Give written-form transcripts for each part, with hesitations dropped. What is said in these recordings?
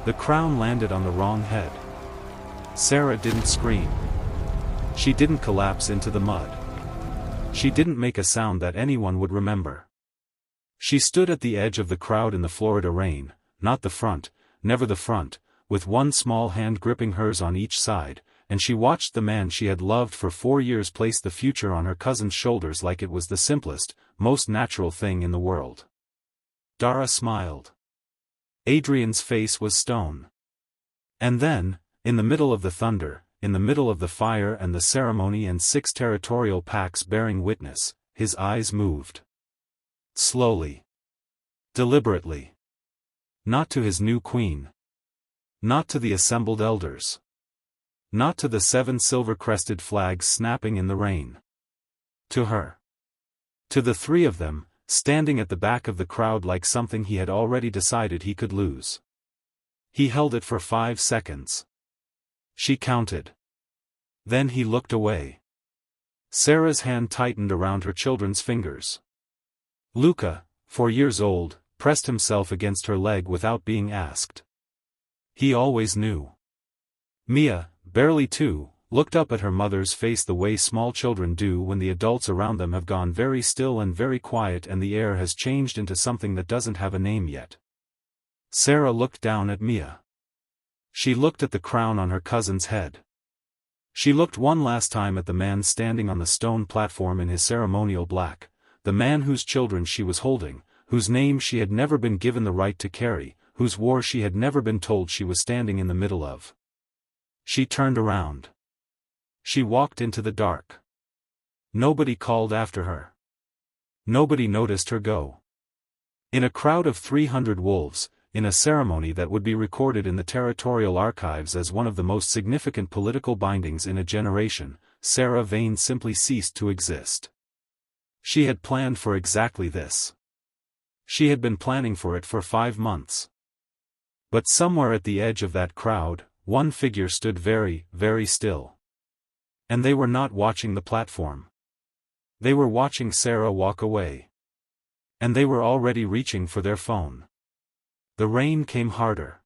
The crown landed on the wrong head. Sera didn't scream. She didn't collapse into the mud. She didn't make a sound that anyone would remember. She stood at the edge of the crowd in the Florida rain, not the front, never the front, with one small hand gripping hers on each side, and she watched the man she had loved for 4 years place the future on her cousin's shoulders like it was the simplest, most natural thing in the world. Dara smiled. Adrian's face was stone. And then, in the middle of the thunder, in the middle of the fire and the ceremony and 6 territorial packs bearing witness, his eyes moved. Slowly. Deliberately. Not to his new queen. Not to the assembled elders. Not to the 7 silver-crested flags snapping in the rain. To her. To the 3 of them, standing at the back of the crowd like something he had already decided he could lose. He held it for 5 seconds. She counted. Then he looked away. Sera's hand tightened around her children's fingers. Luca, 4 years old, pressed himself against her leg without being asked. He always knew. Mia, barely 2, looked up at her mother's face the way small children do when the adults around them have gone very still and very quiet and the air has changed into something that doesn't have a name yet. Sera looked down at Mia. She looked at the crown on her cousin's head. She looked one last time at the man standing on the stone platform in his ceremonial black, the man whose children she was holding, whose name she had never been given the right to carry, whose war she had never been told she was standing in the middle of. She turned around. She walked into the dark. Nobody called after her. Nobody noticed her go. In a crowd of 300 wolves, in a ceremony that would be recorded in the territorial archives as one of the most significant political bindings in a generation, Sera Vane simply ceased to exist. She had planned for exactly this. She had been planning for it for 5 months. But somewhere at the edge of that crowd, one figure stood very, very still. And they were not watching the platform. They were watching Sera walk away. And they were already reaching for their phone. The rain came harder.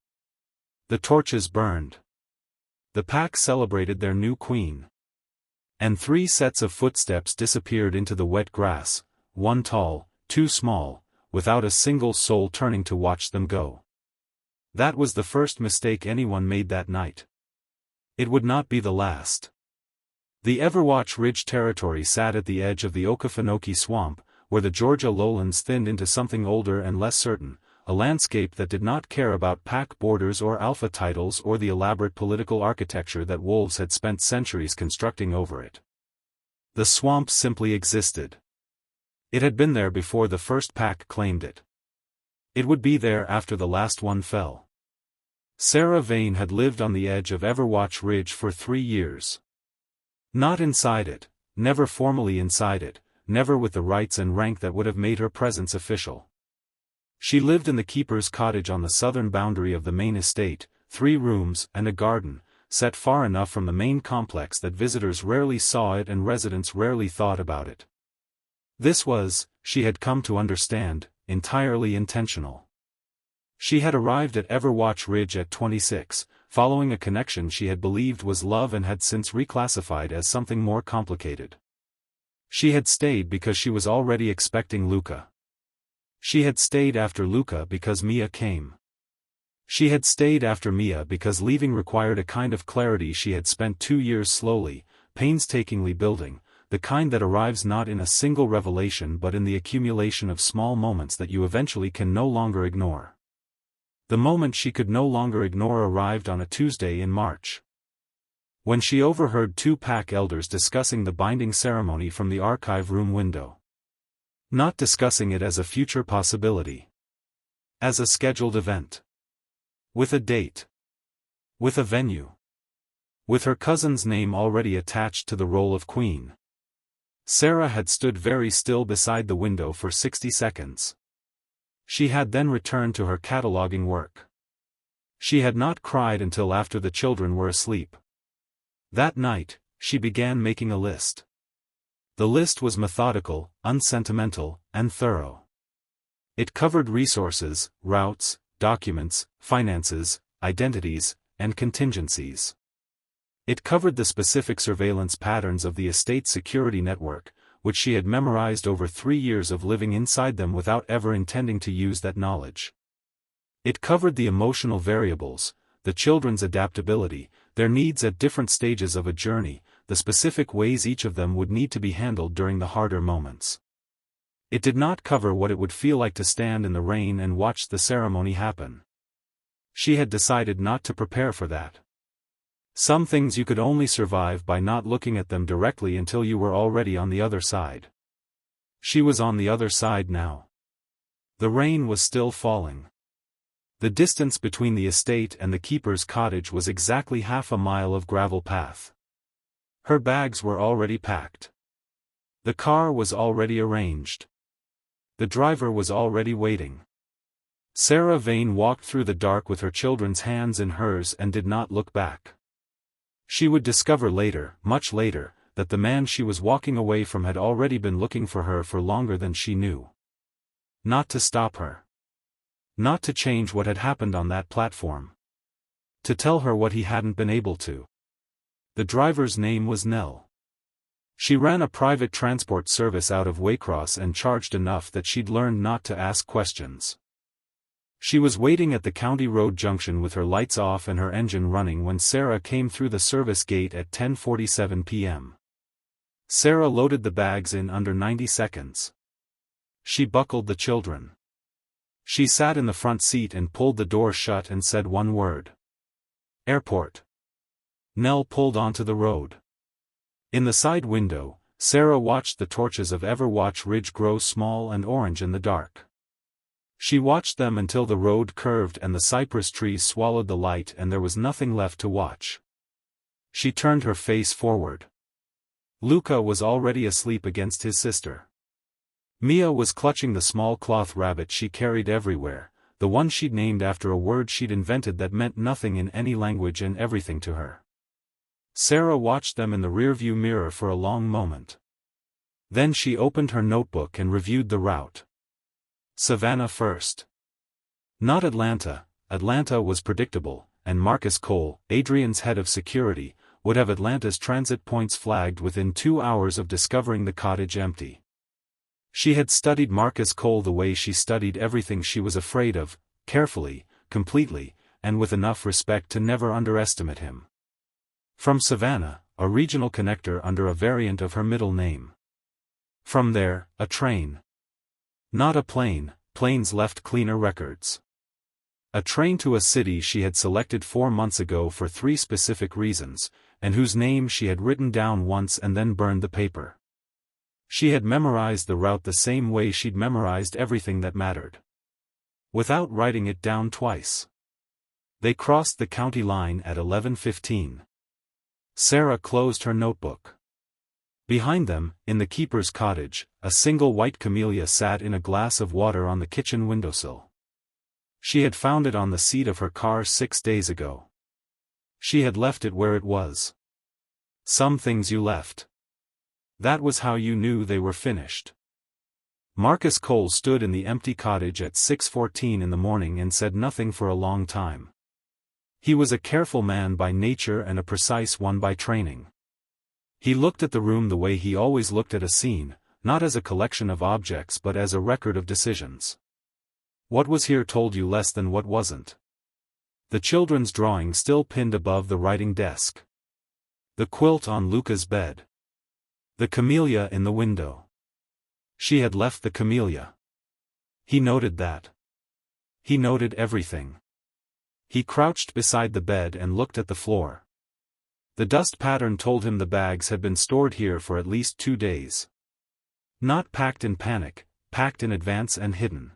The torches burned. The pack celebrated their new queen. And 3 sets of footsteps disappeared into the wet grass, 1 tall, 2 small, without a single soul turning to watch them go. That was the first mistake anyone made that night. It would not be the last. The Everwatch Ridge territory sat at the edge of the Okefenokee swamp, where the Georgia lowlands thinned into something older and less certain, a landscape that did not care about pack borders or alpha titles or the elaborate political architecture that wolves had spent centuries constructing over it. The swamp simply existed. It had been there before the first pack claimed it. It would be there after the last one fell. Sera Vane had lived on the edge of Everwatch Ridge for 3 years. Not inside it, never formally inside it, never with the rights and rank that would have made her presence official. She lived in the keeper's cottage on the southern boundary of the main estate, 3 rooms and a garden, set far enough from the main complex that visitors rarely saw it and residents rarely thought about it. This was, she had come to understand, entirely intentional. She had arrived at Everwatch Ridge at 26, following a connection she had believed was love and had since reclassified as something more complicated. She had stayed because she was already expecting Luca. She had stayed after Luca because Mia came. She had stayed after Mia because leaving required a kind of clarity she had spent 2 years slowly, painstakingly building, the kind that arrives not in a single revelation but in the accumulation of small moments that you eventually can no longer ignore. The moment she could no longer ignore arrived on a Tuesday in March. When she overheard 2 pack elders discussing the binding ceremony from the archive room window. Not discussing it as a future possibility. As a scheduled event. With a date. With a venue. With her cousin's name already attached to the role of queen. Sera had stood very still beside the window for 60 seconds. She had then returned to her cataloging work. She had not cried until after the children were asleep. That night, she began making a list. The list was methodical, unsentimental, and thorough. It covered resources, routes, documents, finances, identities, and contingencies. It covered the specific surveillance patterns of the estate's security network, which she had memorized over 3 years of living inside them without ever intending to use that knowledge. It covered the emotional variables, the children's adaptability, their needs at different stages of a journey, the specific ways each of them would need to be handled during the harder moments. It did not cover what it would feel like to stand in the rain and watch the ceremony happen. She had decided not to prepare for that. Some things you could only survive by not looking at them directly until you were already on the other side. She was on the other side now. The rain was still falling. The distance between the estate and the keeper's cottage was exactly half a mile of gravel path. Her bags were already packed. The car was already arranged. The driver was already waiting. Sera Vane walked through the dark with her children's hands in hers and did not look back. She would discover later, much later, that the man she was walking away from had already been looking for her for longer than she knew. Not to stop her. Not to change what had happened on that platform. To tell her what he hadn't been able to. The driver's name was Nell. She ran a private transport service out of Waycross and charged enough that she'd learned not to ask questions. She was waiting at the county road junction with her lights off and her engine running when Sera came through the service gate at 10:47 p.m. Sera loaded the bags in under 90 seconds. She buckled the children. She sat in the front seat and pulled the door shut and said one word. Airport. Nell pulled onto the road. In the side window, Sera watched the torches of Everwatch Ridge grow small and orange in the dark. She watched them until the road curved and the cypress trees swallowed the light and there was nothing left to watch. She turned her face forward. Luca was already asleep against his sister. Mia was clutching the small cloth rabbit she carried everywhere, the one she'd named after a word she'd invented that meant nothing in any language and everything to her. Sera watched them in the rearview mirror for a long moment. Then she opened her notebook and reviewed the route. Savannah first. Not Atlanta. Atlanta was predictable, and Marcus Cole, Adrian's head of security, would have Atlanta's transit points flagged within 2 hours of discovering the cottage empty. She had studied Marcus Cole the way she studied everything she was afraid of, carefully, completely, and with enough respect to never underestimate him. From Savannah, a regional connector under a variant of her middle name. From there, a train. Not a plane, planes left cleaner records. A train to a city she had selected 4 months ago for 3 specific reasons, and whose name she had written down once and then burned the paper. She had memorized the route the same way she'd memorized everything that mattered. Without writing it down twice. They crossed the county line at 11:15. Sera closed her notebook. Behind them, in the keeper's cottage, a single white camellia sat in a glass of water on the kitchen windowsill. She had found it on the seat of her car 6 days ago. She had left it where it was. Some things you left. That was how you knew they were finished. Marcus Cole stood in the empty cottage at 6:14 in the morning and said nothing for a long time. He was a careful man by nature and a precise one by training. He looked at the room the way he always looked at a scene, not as a collection of objects but as a record of decisions. What was here told you less than what wasn't. The children's drawing still pinned above the writing desk. The quilt on Luca's bed. The camellia in the window. She had left the camellia. He noted that. He noted everything. He crouched beside the bed and looked at the floor. The dust pattern told him the bags had been stored here for at least 2 days. Not packed in panic, packed in advance and hidden.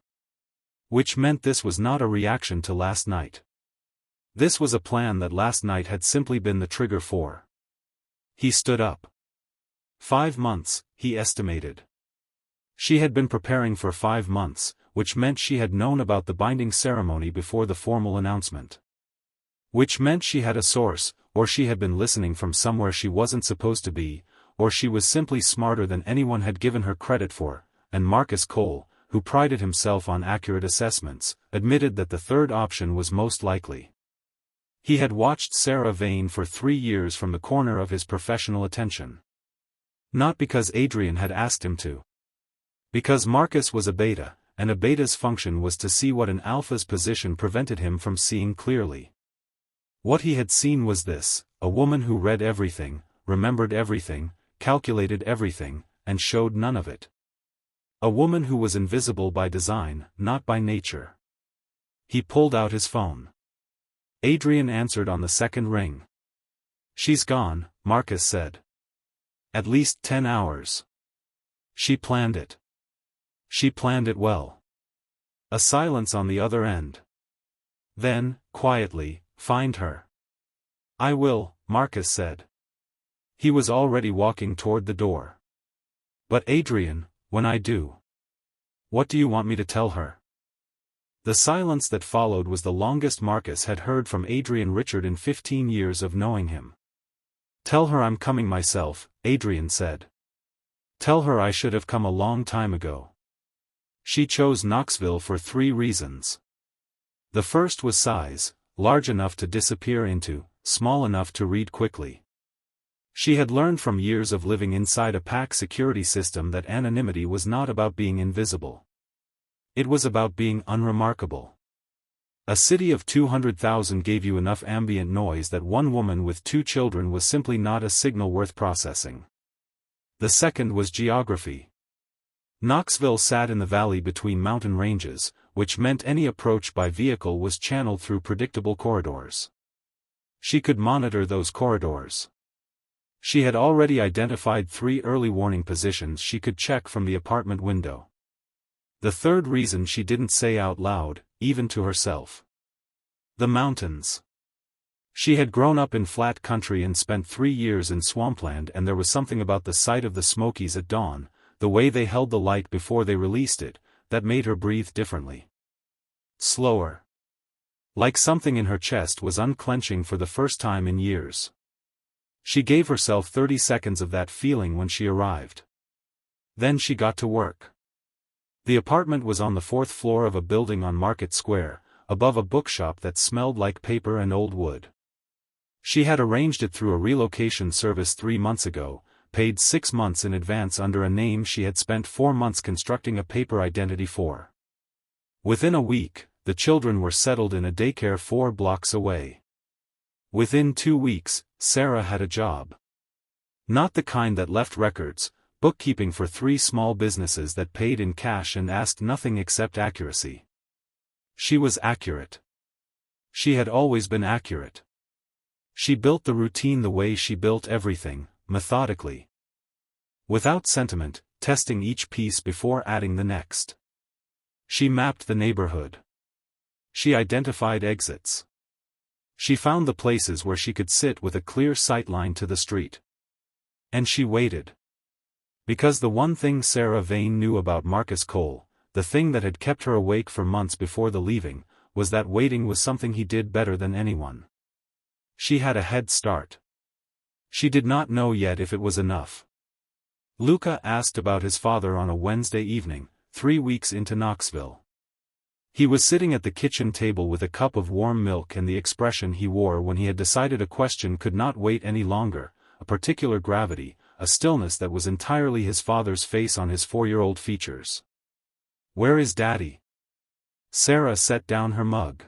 Which meant this was not a reaction to last night. This was a plan that last night had simply been the trigger for. He stood up. 5 months, he estimated. She had been preparing for 5 months, which meant she had known about the binding ceremony before the formal announcement. Which meant she had a source, or she had been listening from somewhere she wasn't supposed to be, or she was simply smarter than anyone had given her credit for, and Marcus Cole, who prided himself on accurate assessments, admitted that the third option was most likely. He had watched Sera Vane for 3 years from the corner of his professional attention. Not because Adrian had asked him to. Because Marcus was a beta, and a beta's function was to see what an alpha's position prevented him from seeing clearly. What he had seen was this: a woman who read everything, remembered everything, calculated everything, and showed none of it. A woman who was invisible by design, not by nature. He pulled out his phone. Adrian answered on the second ring. "She's gone," Marcus said. "At least 10 hours. She planned it. She planned it well." A silence on the other end. Then, quietly, "Find her." "I will," Marcus said. He was already walking toward the door. "But Adrian, when I do. What do you want me to tell her?" The silence that followed was the longest Marcus had heard from Adrian Richard in 15 years of knowing him. "Tell her I'm coming myself," Adrian said. "Tell her I should have come a long time ago." She chose Knoxville for 3 reasons. The first was size, large enough to disappear into, small enough to read quickly. She had learned from years of living inside a pack security system that anonymity was not about being invisible. It was about being unremarkable. A city of 200,000 gave you enough ambient noise that one woman with 2 children was simply not a signal worth processing. The second was geography. Knoxville sat in the valley between mountain ranges, which meant any approach by vehicle was channeled through predictable corridors. She could monitor those corridors. She had already identified 3 early warning positions she could check from the apartment window. The third reason she didn't say out loud, even to herself. The mountains. She had grown up in flat country and spent 3 years in swampland, and there was something about the sight of the Smokies at dawn, the way they held the light before they released it, that made her breathe differently. Slower. Like something in her chest was unclenching for the first time in years. She gave herself 30 seconds of that feeling when she arrived. Then she got to work. The apartment was on the 4th floor of a building on Market Square, above a bookshop that smelled like paper and old wood. She had arranged it through a relocation service 3 months ago, paid 6 months in advance under a name she had spent 4 months constructing a paper identity for. Within a week, the children were settled in a daycare 4 blocks away. Within 2 weeks, Sera had a job. Not the kind that left records, bookkeeping for 3 small businesses that paid in cash and asked nothing except accuracy. She was accurate. She had always been accurate. She built the routine the way she built everything, methodically. Without sentiment, testing each piece before adding the next. She mapped the neighborhood. She identified exits. She found the places where she could sit with a clear sight line to the street. And she waited. Because the one thing Sera Vane knew about Marcus Cole, the thing that had kept her awake for months before the leaving, was that waiting was something he did better than anyone. She had a head start. She did not know yet if it was enough. Luca asked about his father on a Wednesday evening, 3 weeks into Knoxville. He was sitting at the kitchen table with a cup of warm milk and the expression he wore when he had decided a question could not wait any longer, a particular gravity, a stillness that was entirely his father's face on his 4-year-old features. "Where is Daddy?" Sera set down her mug.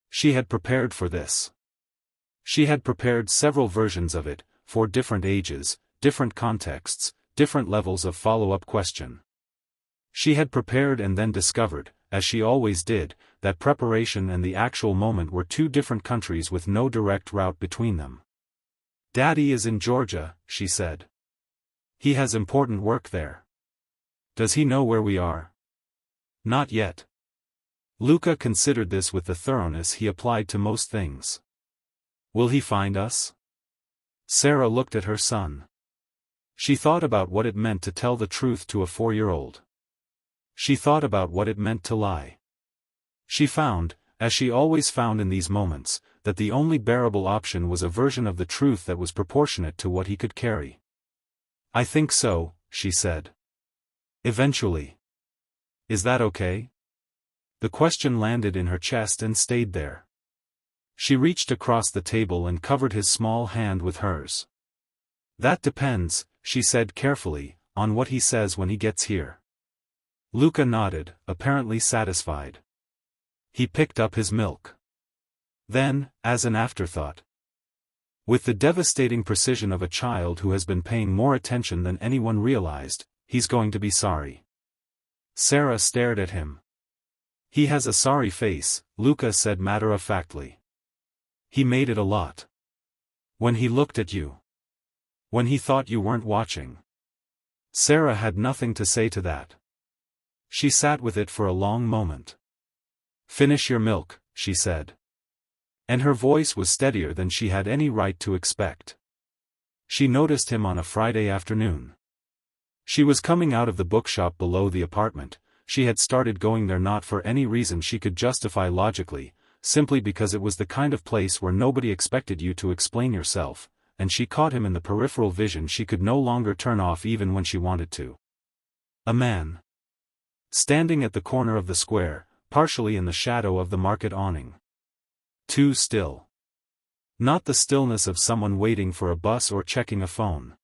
She had prepared for this. She had prepared several versions of it, for different ages, different contexts, different levels of follow-up question. She had prepared and then discovered, as she always did, that preparation and the actual moment were 2 different countries with no direct route between them. "Daddy is in Georgia," she said. "He has important work there." "Does he know where we are?" "Not yet." Luca considered this with the thoroughness he applied to most things. "Will he find us?" Sera looked at her son. She thought about what it meant to tell the truth to a 4-year-old. She thought about what it meant to lie. She found, as she always found in these moments, that the only bearable option was a version of the truth that was proportionate to what he could carry. "I think so," she said. "Eventually. Is that okay?" The question landed in her chest and stayed there. She reached across the table and covered his small hand with hers. "That depends," she said carefully, "on what he says when he gets here." Luca nodded, apparently satisfied. He picked up his milk. Then, as an afterthought, with the devastating precision of a child who has been paying more attention than anyone realized, "He's going to be sorry." Sera stared at him. "He has a sorry face," Luca said matter-of-factly. "He made it a lot. When he looked at you. When he thought you weren't watching." Sera had nothing to say to that. She sat with it for a long moment. "Finish your milk," she said. And her voice was steadier than she had any right to expect. She noticed him on a Friday afternoon. She was coming out of the bookshop below the apartment. She had started going there not for any reason she could justify logically, simply because it was the kind of place where nobody expected you to explain yourself, and she caught him in the peripheral vision she could no longer turn off even when she wanted to. A man. Standing at the corner of the square, partially in the shadow of the market awning. Too still. Not the stillness of someone waiting for a bus or checking a phone.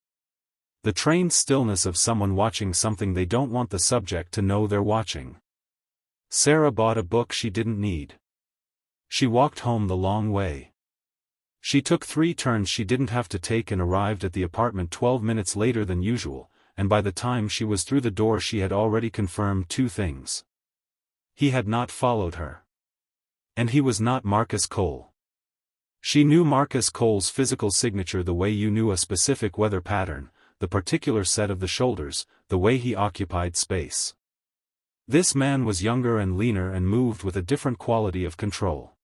The trained stillness of someone watching something they don't want the subject to know they're watching. Sera bought a book she didn't need. She walked home the long way. She took 3 turns she didn't have to take and arrived at the apartment 12 minutes later than usual, and by the time she was through the door she had already confirmed 2 things. He had not followed her. And he was not Marcus Cole. She knew Marcus Cole's physical signature the way you knew a specific weather pattern, the particular set of the shoulders, the way he occupied space. This man was younger and leaner and moved with a different quality of control.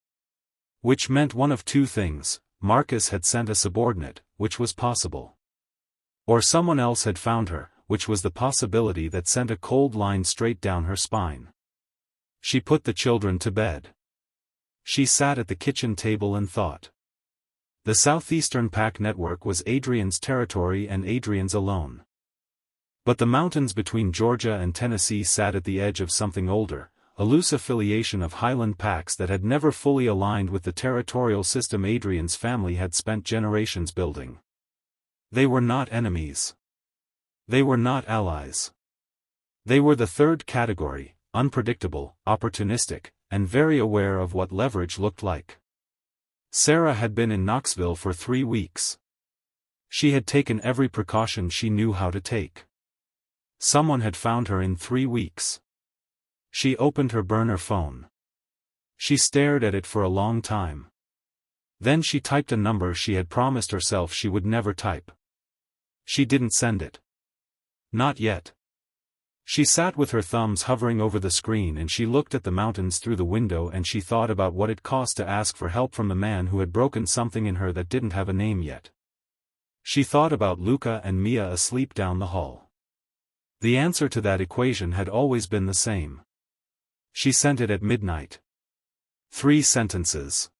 Which meant one of 2 things: Marcus had sent a subordinate, which was possible. Or someone else had found her, which was the possibility that sent a cold line straight down her spine. She put the children to bed. She sat at the kitchen table and thought. The Southeastern Pack Network was Adrian's territory and Adrian's alone. But the mountains between Georgia and Tennessee sat at the edge of something older, a loose affiliation of highland packs that had never fully aligned with the territorial system Adrian's family had spent generations building. They were not enemies. They were not allies. They were the third category, unpredictable, opportunistic, and very aware of what leverage looked like. Sera had been in Knoxville for 3 weeks. She had taken every precaution she knew how to take. Someone had found her in 3 weeks. She opened her burner phone. She stared at it for a long time. Then she typed a number she had promised herself she would never type. She didn't send it. Not yet. She sat with her thumbs hovering over the screen and she looked at the mountains through the window and she thought about what it cost to ask for help from the man who had broken something in her that didn't have a name yet. She thought about Luca and Mia asleep down the hall. The answer to that equation had always been the same. She sent it at midnight. 3 sentences.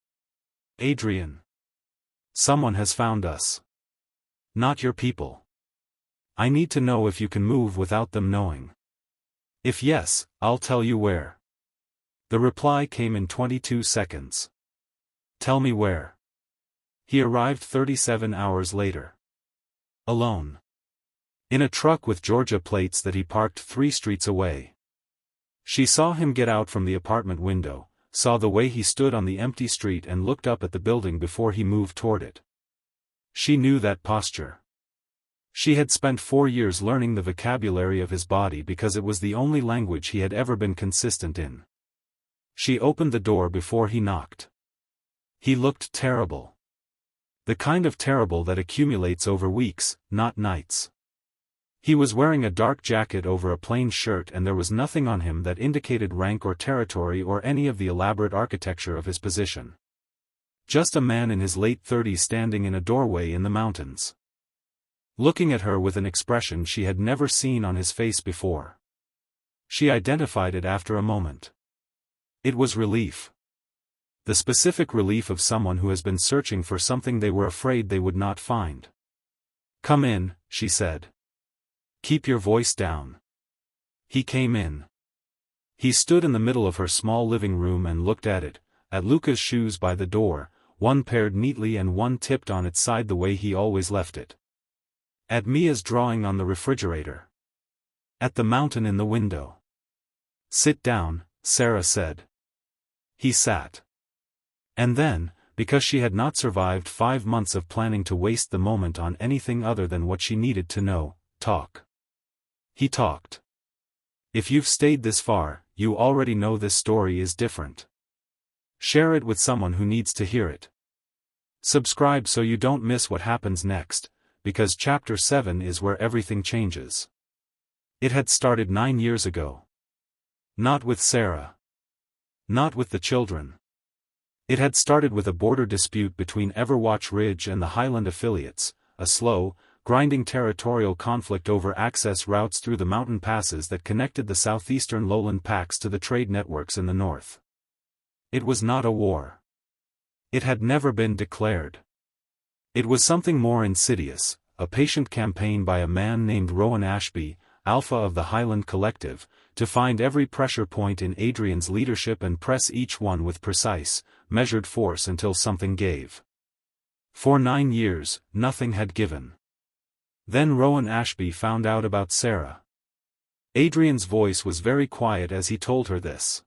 Adrian. Someone has found us. Not your people. I need to know if you can move without them knowing. If yes, I'll tell you where. The reply came in 22 seconds. Tell me where. He arrived 37 hours later. Alone. In a truck with Georgia plates that he parked 3 streets away. She saw him get out from the apartment window, saw the way he stood on the empty street and looked up at the building before he moved toward it. She knew that posture. She had spent 4 years learning the vocabulary of his body because it was the only language he had ever been consistent in. She opened the door before he knocked. He looked terrible. The kind of terrible that accumulates over weeks, not nights. He was wearing a dark jacket over a plain shirt and there was nothing on him that indicated rank or territory or any of the elaborate architecture of his position. Just a man in his late 30s standing in a doorway in the mountains. Looking at her with an expression she had never seen on his face before. She identified it after a moment. It was relief. The specific relief of someone who has been searching for something they were afraid they would not find. Come in, she said. Keep your voice down. He came in. He stood in the middle of her small living room and looked at it, at Luca's shoes by the door, one paired neatly and one tipped on its side the way he always left it. At Mia's drawing on the refrigerator. At the mountain in the window. "Sit down," Sera said. He sat. And then, because she had not survived 5 months of planning to waste the moment on anything other than what she needed to know, talk. He talked. "If you've stayed this far, you already know this story is different. Share it with someone who needs to hear it. Subscribe so you don't miss what happens next, because Chapter 7 is where everything changes." It had started 9 years ago. Not with Sera. Not with the children. It had started with a border dispute between Everwatch Ridge and the Highland affiliates, a slow, grinding territorial conflict over access routes through the mountain passes that connected the southeastern lowland packs to the trade networks in the north. It was not a war. It had never been declared. It was something more insidious, a patient campaign by a man named Rowan Ashby, alpha of the Highland Collective, to find every pressure point in Adrian's leadership and press each one with precise, measured force until something gave. For 9 years, nothing had given. Then Rowan Ashby found out about Sera. Adrian's voice was very quiet as he told her this.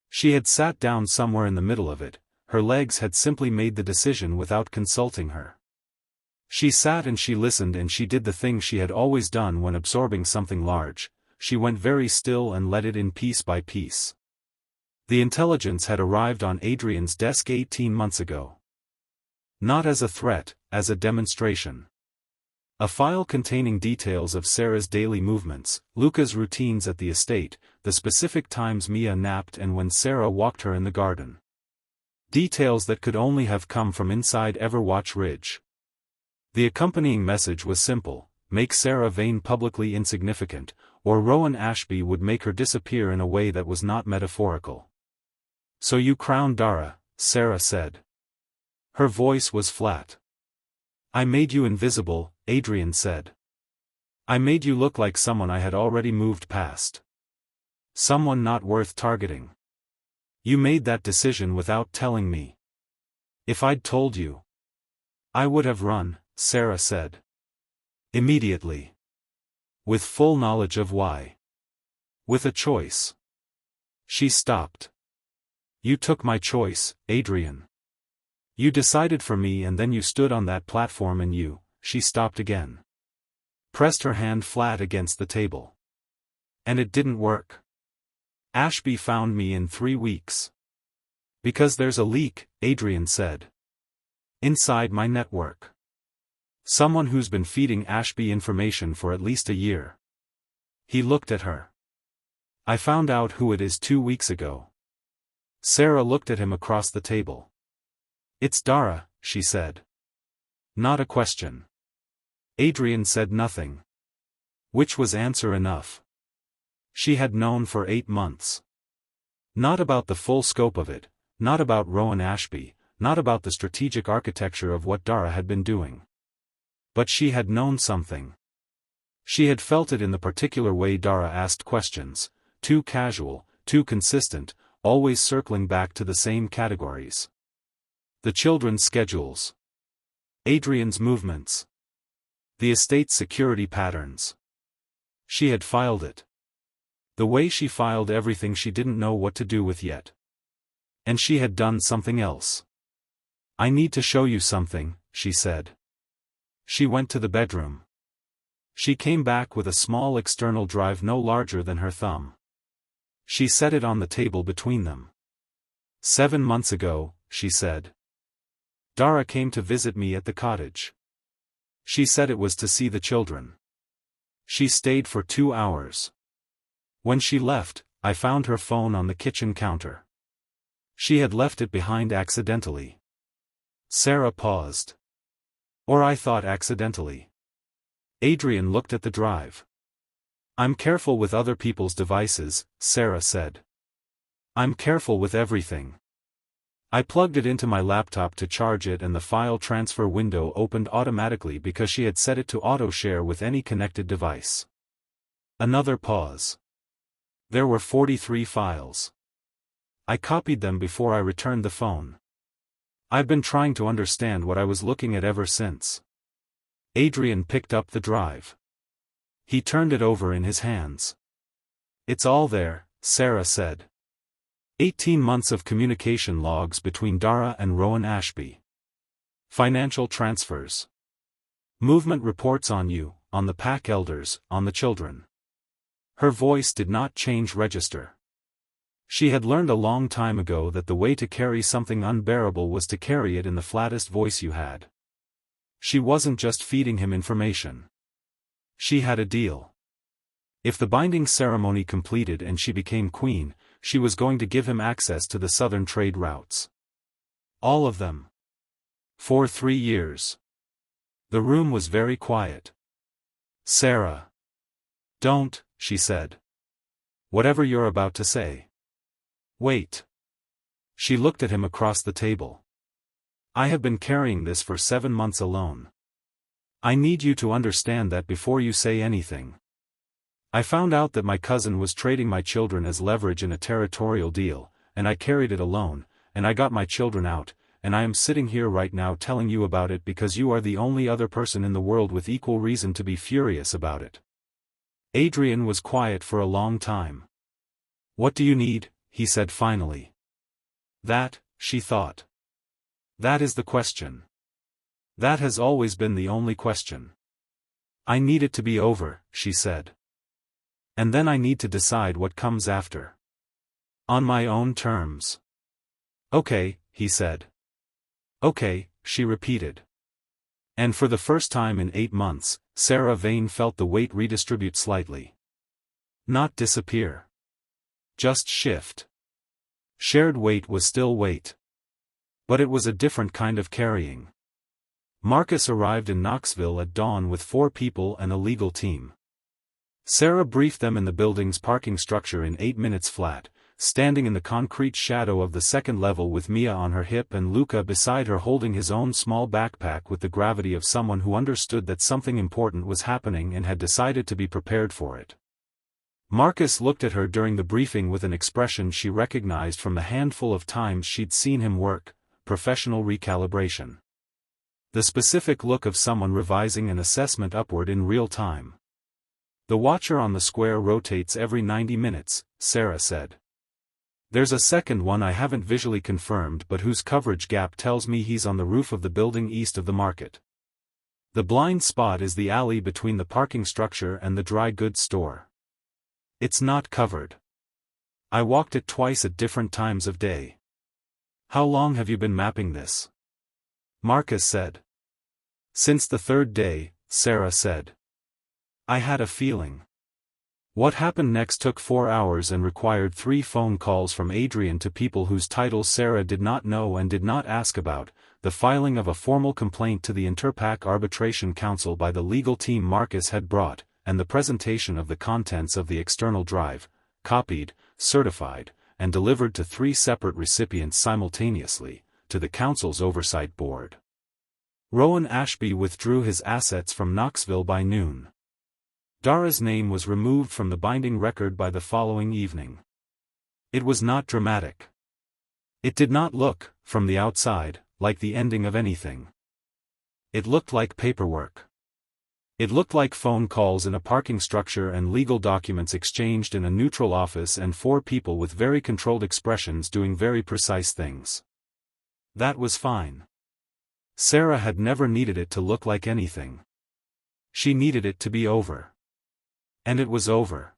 She had sat down somewhere in the middle of it, her legs had simply made the decision without consulting her. She sat and she listened and she did the thing she had always done when absorbing something large, she went very still and let it in piece by piece. The intelligence had arrived on Adrian's desk 18 months ago. Not as a threat, as a demonstration. A file containing details of Sera's daily movements, Luca's routines at the estate, the specific times Mia napped and when Sera walked her in the garden. Details that could only have come from inside Everwatch Ridge. The accompanying message was simple: make Sera Vane publicly insignificant, or Rowan Ashby would make her disappear in a way that was not metaphorical. "So you crowned Dara," Sera said. Her voice was flat. "I made you invisible," Adrian said. "I made you look like someone I had already moved past. Someone not worth targeting. You made that decision without telling me. If I'd told you, I would have run," Sera said. "Immediately. With full knowledge of why. With a choice." She stopped. "You took my choice, Adrian. You decided for me and then you stood on that platform and you," she stopped again. Pressed her hand flat against the table. "And it didn't work. Ashby found me in 3 weeks. Because there's a leak," Adrian said. "Inside my network. Someone who's been feeding Ashby information for at least a year." He looked at her. "I found out who it is 2 weeks ago." Sera looked at him across the table. "It's Dara," she said. Not a question. Adrian said nothing. Which was answer enough. She had known for 8 months. Not about the full scope of it, not about Rowan Ashby, not about the strategic architecture of what Dara had been doing. But she had known something. She had felt it in the particular way Dara asked questions, too casual, too consistent, always circling back to the same categories. The children's schedules. Adrian's movements. The estate's security patterns. She had filed it. The way she filed everything she didn't know what to do with yet. And she had done something else. "I need to show you something," she said. She went to the bedroom. She came back with a small external drive no larger than her thumb. She set it on the table between them. 7 months ago," she said. "Dara came to visit me at the cottage. She said it was to see the children. She stayed for 2 hours. When she left, I found her phone on the kitchen counter. She had left it behind accidentally." Sera paused. "Or I thought accidentally." Adrian looked at the drive. "I'm careful with other people's devices," Sera said. "I'm careful with everything. I plugged it into my laptop to charge it and the file transfer window opened automatically because she had set it to auto-share with any connected device." Another pause. "There were 43 files. I copied them before I returned the phone. I've been trying to understand what I was looking at ever since. Adrian picked up the drive. He turned it over in his hands. It's all there, Sera said. 18 months of communication logs between Dara and Rowan Ashby. Financial transfers. Movement reports on you, on the pack elders, on the children. Her voice did not change register. She had learned a long time ago that the way to carry something unbearable was to carry it in the flattest voice you had. She wasn't just feeding him information. She had a deal. If the binding ceremony completed and she became queen, she was going to give him access to the southern trade routes. All of them. For 3 years. The room was very quiet. Sera. Don't, she said. Whatever you're about to say. Wait. She looked at him across the table. I have been carrying this for 7 months alone. I need you to understand that before you say anything. I found out that my cousin was trading my children as leverage in a territorial deal, and I carried it alone, and I got my children out, and I am sitting here right now telling you about it because you are the only other person in the world with equal reason to be furious about it. Adrian was quiet for a long time. What do you need? He said finally. That, she thought. That is the question. That has always been the only question. I need it to be over, she said. And then I need to decide what comes after. On my own terms. Okay, he said. Okay, she repeated. And for the first time in 8 months, Sera Vane felt the weight redistribute slightly. Not disappear. Just shift. Shared weight was still weight. But it was a different kind of carrying. Marcus arrived in Knoxville at dawn with 4 people and a legal team. Sera briefed them in the building's parking structure in 8 minutes flat, standing in the concrete shadow of the second level with Mia on her hip and Luca beside her holding his own small backpack with the gravity of someone who understood that something important was happening and had decided to be prepared for it. Marcus looked at her during the briefing with an expression she recognized from the handful of times she'd seen him work, professional recalibration. The specific look of someone revising an assessment upward in real time. The watcher on the square rotates every 90 minutes, Sera said. There's a second one I haven't visually confirmed but whose coverage gap tells me he's on the roof of the building east of the market. The blind spot is the alley between the parking structure and the dry goods store. It's not covered. I walked it twice at different times of day. How long have you been mapping this? Marcus said. Since the 3rd day, Sera said. I had a feeling. What happened next took 4 hours and required 3 phone calls from Adrian to people whose titles Sera did not know and did not ask about, the filing of a formal complaint to the Interpack Arbitration Council by the legal team Marcus had brought, and the presentation of the contents of the external drive, copied, certified, and delivered to 3 separate recipients simultaneously, to the Council's Oversight Board. Rowan Ashby withdrew his assets from Knoxville by noon. Dara's name was removed from the binding record by the following evening. It was not dramatic. It did not look, from the outside, like the ending of anything. It looked like paperwork. It looked like phone calls in a parking structure and legal documents exchanged in a neutral office and 4 people with very controlled expressions doing very precise things. That was fine. Sera had never needed it to look like anything. She needed it to be over. And it was over.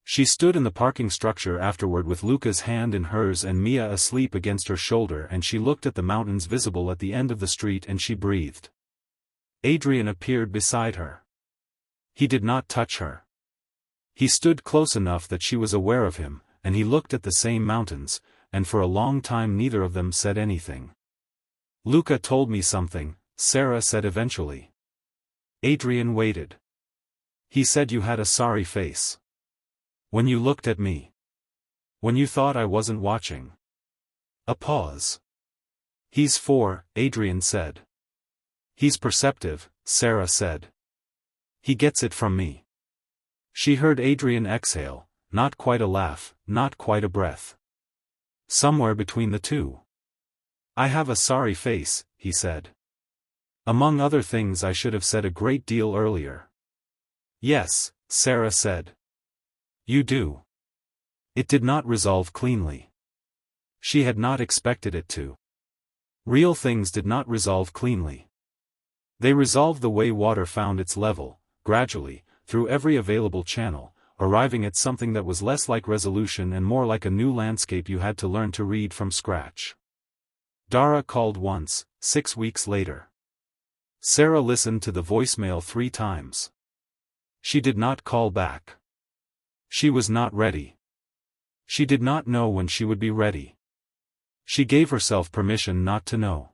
She stood in the parking structure afterward with Luca's hand in hers and Mia asleep against her shoulder, and she looked at the mountains visible at the end of the street and she breathed. Adrian appeared beside her. He did not touch her. He stood close enough that she was aware of him, and he looked at the same mountains, and for a long time neither of them said anything. Luca told me something, Sera said eventually. Adrian waited. He said you had a sorry face. When you looked at me. When you thought I wasn't watching. A pause. He's 4, Adrian said. He's perceptive, Sera said. He gets it from me. She heard Adrian exhale, not quite a laugh, not quite a breath. Somewhere between the two. "I have a sorry face," he said. "Among other things I should have said a great deal earlier." "Yes," Sera said. "You do." It did not resolve cleanly. She had not expected it to. Real things did not resolve cleanly. They resolved the way water found its level, gradually, through every available channel, arriving at something that was less like resolution and more like a new landscape you had to learn to read from scratch. Dara called once, 6 weeks later. Sera listened to the voicemail 3 times. She did not call back. She was not ready. She did not know when she would be ready. She gave herself permission not to know.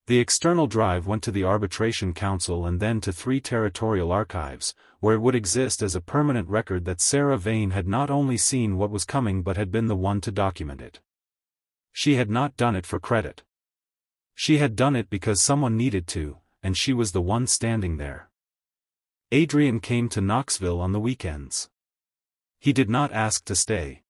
The external drive went to the Arbitration Council and then to 3 territorial archives, where it would exist as a permanent record that Sera Vane had not only seen what was coming but had been the one to document it. She had not done it for credit. She had done it because someone needed to, and she was the one standing there. Adrian came to Knoxville on the weekends. He did not ask to stay.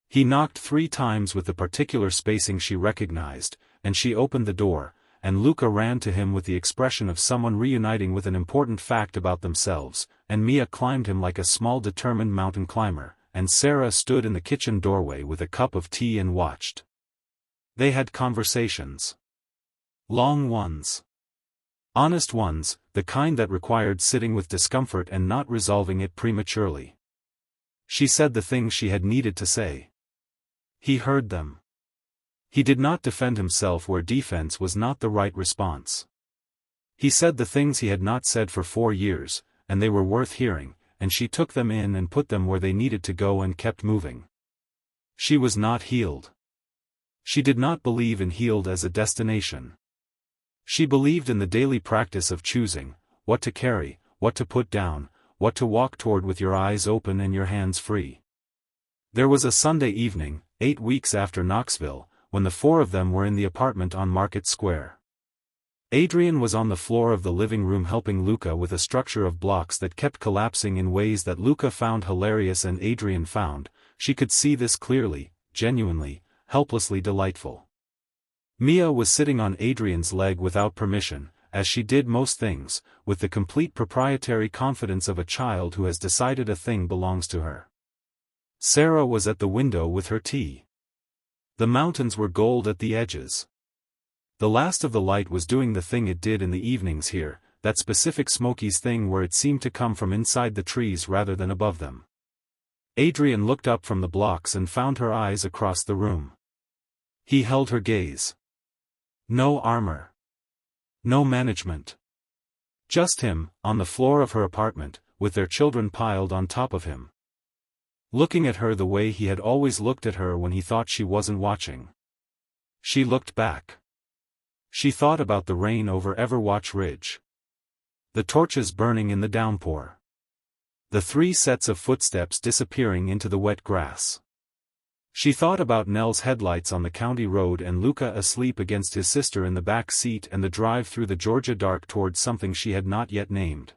He knocked 3 times with the particular spacing she recognized, and she opened the door, and Luca ran to him with the expression of someone reuniting with an important fact about themselves, and Mia climbed him like a small determined mountain climber, and Sera stood in the kitchen doorway with a cup of tea and watched. They had conversations. Long ones. Honest ones, the kind that required sitting with discomfort and not resolving it prematurely. She said the things she had needed to say. He heard them. He did not defend himself where defense was not the right response. He said the things he had not said for 4 years, and they were worth hearing, and she took them in and put them where they needed to go and kept moving. She was not healed. She did not believe in healed as a destination. She believed in the daily practice of choosing, what to carry, what to put down, what to walk toward with your eyes open and your hands free. There was a Sunday evening, 8 weeks after Knoxville, when the 4 of them were in the apartment on Market Square. Adrian was on the floor of the living room helping Luca with a structure of blocks that kept collapsing in ways that Luca found hilarious and Adrian found. She could see this clearly, genuinely, helplessly delightful. Mia was sitting on Adrian's leg without permission, as she did most things, with the complete proprietary confidence of a child who has decided a thing belongs to her. Sera was at the window with her tea. The mountains were gold at the edges. The last of the light was doing the thing it did in the evenings here, that specific Smokies thing where it seemed to come from inside the trees rather than above them. Adrian looked up from the blocks and found her eyes across the room. He held her gaze. No armor. No management. Just him, on the floor of her apartment, with their children piled on top of him. Looking at her the way he had always looked at her when he thought she wasn't watching. She looked back. She thought about the rain over Everwatch Ridge. The torches burning in the downpour. The 3 sets of footsteps disappearing into the wet grass. She thought about Nell's headlights on the county road and Luca asleep against his sister in the back seat and the drive through the Georgia dark towards something she had not yet named.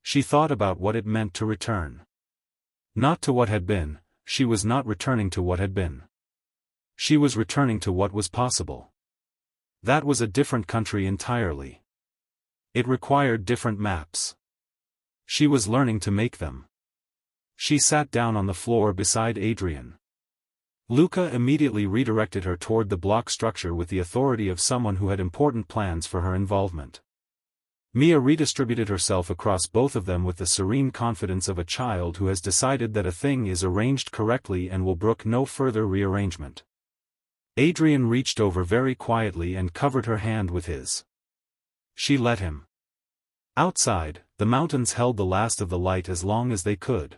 She thought about what it meant to return. Not to what had been, she was not returning to what had been. She was returning to what was possible. That was a different country entirely. It required different maps. She was learning to make them. She sat down on the floor beside Adrian. Luca immediately redirected her toward the block structure with the authority of someone who had important plans for her involvement. Mia redistributed herself across both of them with the serene confidence of a child who has decided that a thing is arranged correctly and will brook no further rearrangement. Adrian reached over very quietly and covered her hand with his. She let him. Outside, the mountains held the last of the light as long as they could.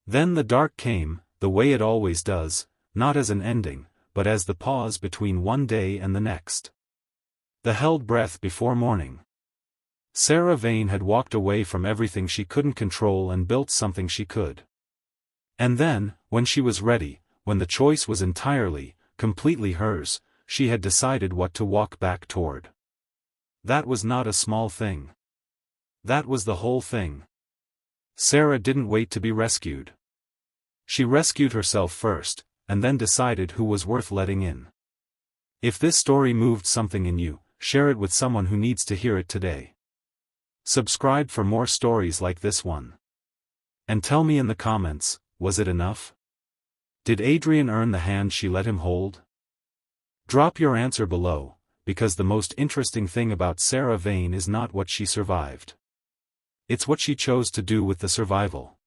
Then the dark came, the way it always does, not as an ending, but as the pause between one day and the next. The held breath before morning. Sera Vane had walked away from everything she couldn't control and built something she could. And then, when she was ready, when the choice was entirely, completely hers, she had decided what to walk back toward. That was not a small thing. That was the whole thing. Sera didn't wait to be rescued. She rescued herself first, and then decided who was worth letting in. If this story moved something in you, share it with someone who needs to hear it today. Subscribe for more stories like this one. And tell me in the comments, was it enough? Did Adrian earn the hand she let him hold? Drop your answer below, because the most interesting thing about Sera Vane is not what she survived. It's what she chose to do with the survival.